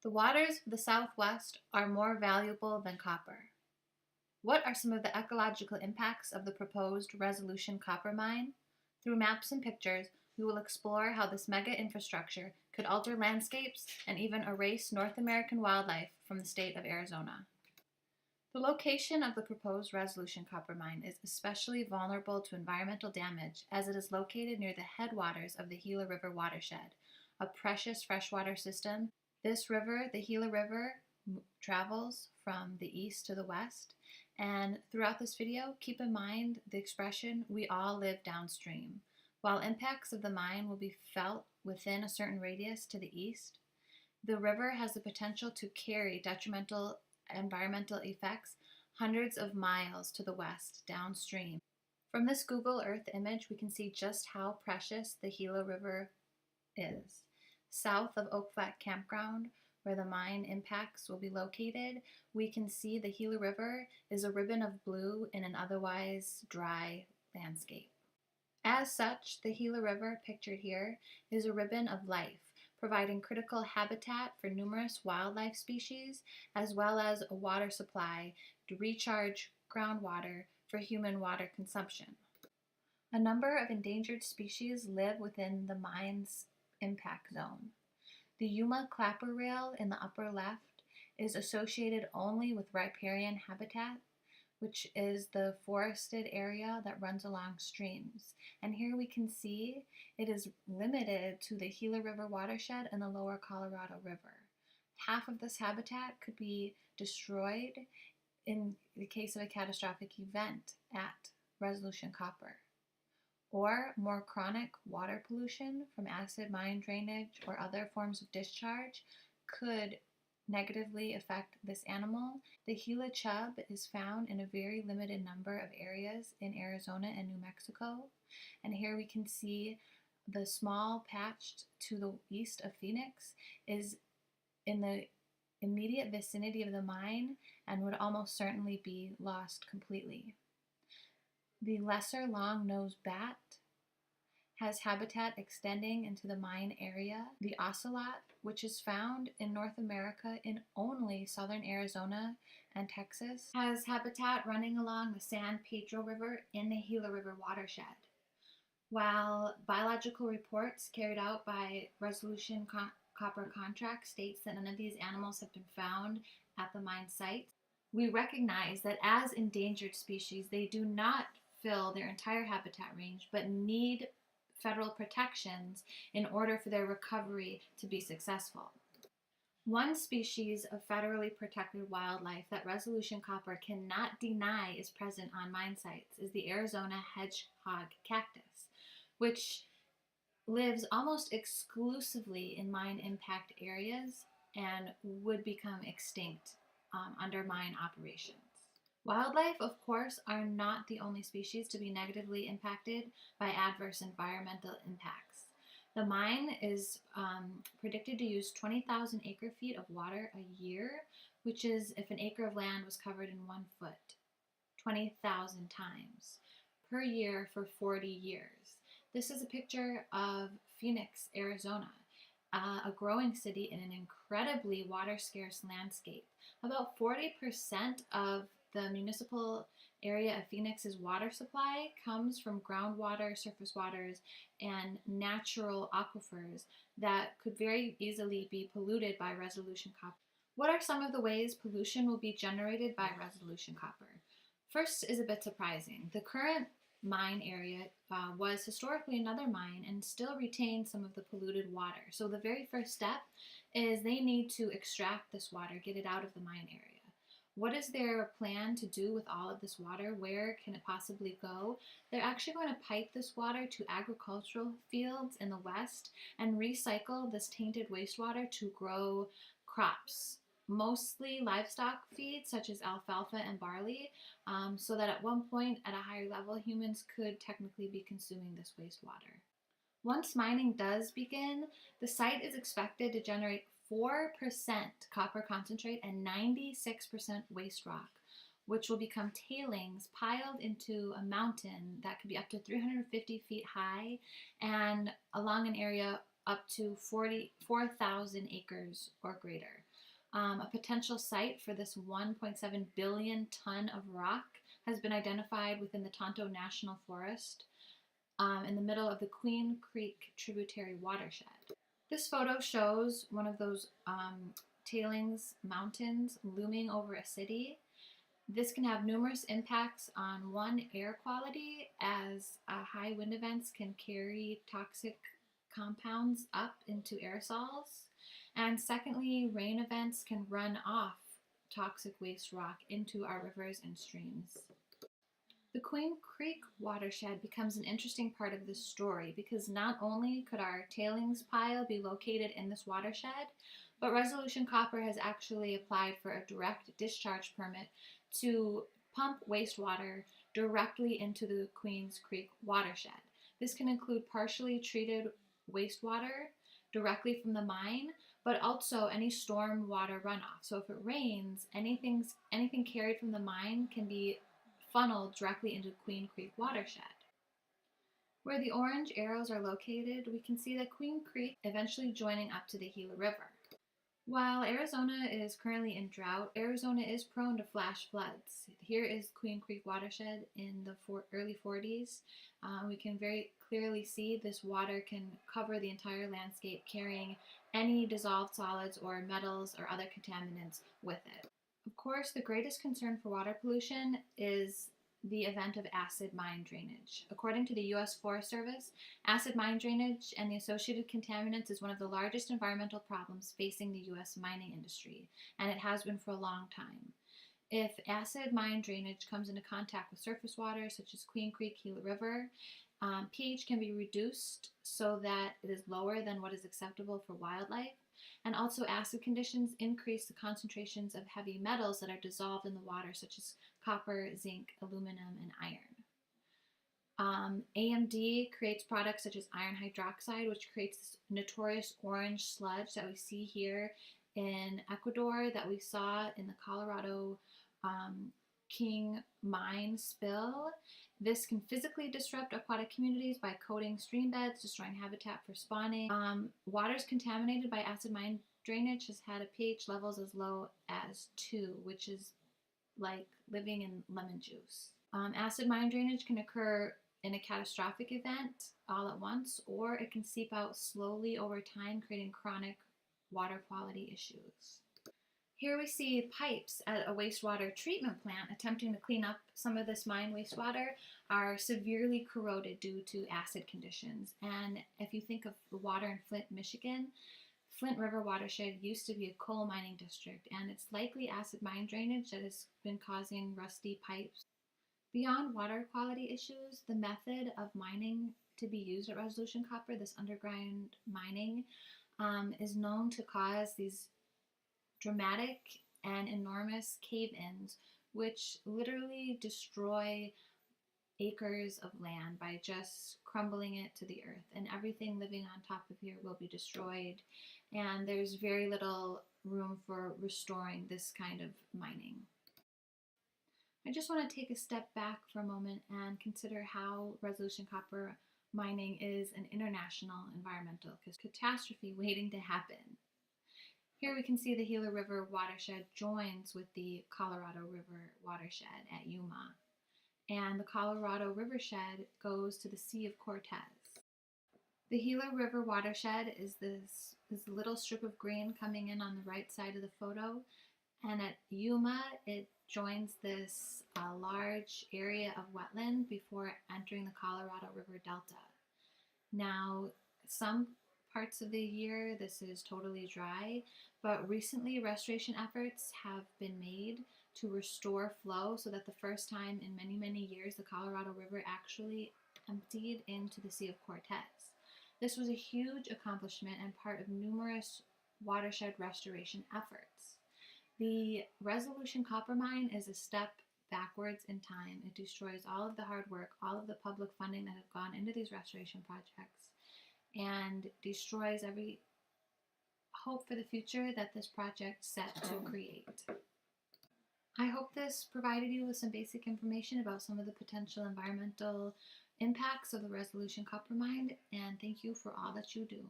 The waters of the Southwest are more valuable than copper. What are some of the ecological impacts of the proposed Resolution copper mine? Through maps and pictures, we will explore how this mega infrastructure could alter landscapes and even erase North American wildlife from the state of Arizona. The location of the proposed Resolution copper mine is especially vulnerable to environmental damage as it is located near the headwaters of the Gila River watershed, a precious freshwater system. This river, the Gila River, travels from the east to the west, and throughout this video, keep in mind the expression, "we all live downstream." While impacts of the mine will be felt within a certain radius to the east, the river has the potential to carry detrimental environmental effects hundreds of miles to the west downstream. From this Google Earth image, we can see just how precious the Gila River is. South of Oak Flat Campground, where the mine impacts will be located, we can see the Gila River is a ribbon of blue in an otherwise dry landscape. As such, the Gila River, pictured here, is a ribbon of life, providing critical habitat for numerous wildlife species, as well as a water supply to recharge groundwater for human water consumption. A number of endangered species live within the mine's impact zone. The Yuma clapper rail in the upper left is associated only with riparian habitat, which is the forested area that runs along streams. And here we can see it is limited to the Gila River watershed and the lower Colorado River. Half of this habitat could be destroyed in the case of a catastrophic event at Resolution Copper. Or more chronic water pollution from acid mine drainage or other forms of discharge could negatively affect this animal. The Gila chub is found in a very limited number of areas in Arizona and New Mexico. And here we can see the small patch to the east of Phoenix is in the immediate vicinity of the mine and would almost certainly be lost completely. The lesser long-nosed bat has habitat extending into the mine area. The ocelot, which is found in North America in only southern Arizona and Texas, has habitat running along the San Pedro River in the Gila River watershed. While biological reports carried out by Resolution Copper Contract states that none of these animals have been found at the mine site, we recognize that as endangered species, they do not fill their entire habitat range, but need federal protections in order for their recovery to be successful. One species of federally protected wildlife that Resolution Copper cannot deny is present on mine sites is the Arizona hedgehog cactus, which lives almost exclusively in mine impact areas and would become extinct under mine operations. Wildlife, of course, are not the only species to be negatively impacted by adverse environmental impacts. The mine is predicted to use 20,000 acre-feet of water a year, which is if an acre of land was covered in 1 foot, 20,000 times per year for 40 years. This is a picture of Phoenix, Arizona, a growing city in an incredibly water-scarce landscape. About 40% of the municipal area of Phoenix's water supply comes from groundwater, surface waters, and natural aquifers that could very easily be polluted by Resolution Copper. What are some of the ways pollution will be generated by Resolution Copper? First is a bit surprising. The current mine area was historically another mine and still retains some of the polluted water. So the very first step is they need to extract this water, get it out of the mine area. What is their plan to do with all of this water? Where can it possibly go? They're actually going to pipe this water to agricultural fields in the west and recycle this tainted wastewater to grow crops, mostly livestock feed such as alfalfa and barley, so that at one point at a higher level humans could technically be consuming this wastewater. Once mining does begin, the site is expected to generate 4% copper concentrate and 96% waste rock, which will become tailings piled into a mountain that could be up to 350 feet high and along an area up to 44,000 acres or greater. A potential site for this 1.7 billion ton of rock has been identified within the Tonto National Forest in the middle of the Queen Creek tributary watershed. This photo shows one of those tailings mountains looming over a city. This can have numerous impacts on one, air quality, as high wind events can carry toxic compounds up into aerosols. And secondly, rain events can run off toxic waste rock into our rivers and streams. The Queen Creek watershed becomes an interesting part of this story because not only could our tailings pile be located in this watershed, but Resolution Copper has actually applied for a direct discharge permit to pump wastewater directly into the Queens Creek watershed. This can include partially treated wastewater directly from the mine, but also any storm water runoff. So if it rains, anything carried from the mine can be funneled directly into Queen Creek watershed. Where the orange arrows are located, we can see the Queen Creek eventually joining up to the Gila River. While Arizona is currently in drought, Arizona is prone to flash floods. Here is Queen Creek watershed in the early 40s. We can very clearly see this water can cover the entire landscape, carrying any dissolved solids or metals or other contaminants with it. Of course, the greatest concern for water pollution is the event of acid mine drainage. According to the U.S. Forest Service, acid mine drainage and the associated contaminants is one of the largest environmental problems facing the U.S. mining industry, and it has been for a long time. If acid mine drainage comes into contact with surface water, such as Queen Creek, Gila River, pH can be reduced so that it is lower than what is acceptable for wildlife. And also acid conditions increase the concentrations of heavy metals that are dissolved in the water, such as copper, zinc, aluminum, and iron. AMD creates products such as iron hydroxide, which creates this notorious orange sludge that we see here in Ecuador, that we saw in the Colorado King mine spill. This can physically disrupt aquatic communities by coating stream beds, destroying habitat for spawning. Waters contaminated by acid mine drainage has had a pH levels as low as 2, which is like living in lemon juice. Acid mine drainage can occur in a catastrophic event all at once, or it can seep out slowly over time, creating chronic water quality issues. Here we see pipes at a wastewater treatment plant attempting to clean up some of this mine wastewater are severely corroded due to acid conditions. And if you think of the water in Flint, Michigan, Flint River watershed used to be a coal mining district, and it's likely acid mine drainage that has been causing rusty pipes. Beyond water quality issues, the method of mining to be used at Resolution Copper, this underground mining, is known to cause these dramatic and enormous cave-ins, which literally destroy acres of land by just crumbling it to the earth, and everything living on top of here will be destroyed, and there's very little room for restoring this kind of mining. I just want to take a step back for a moment and consider how Resolution Copper mining is an international environmental catastrophe waiting to happen. Here we can see the Gila River watershed joins with the Colorado River watershed at Yuma, and the Colorado Rivershed goes to the Sea of Cortez. The Gila River watershed is this little strip of green coming in on the right side of the photo, and at Yuma it joins this large area of wetland before entering the Colorado River Delta. Now, some parts of the year this is totally dry, but recently restoration efforts have been made to restore flow so that the first time in many, many years the Colorado River actually emptied into the Sea of Cortez. This was a huge accomplishment and part of numerous watershed restoration efforts. The Resolution Copper Mine is a step backwards in time. It destroys all of the hard work, all of the public funding that have gone into these restoration projects, and destroys every hope for the future that this project set to create. I hope this provided you with some basic information about some of the potential environmental impacts of the Resolution Copper Mine, and thank you for all that you do.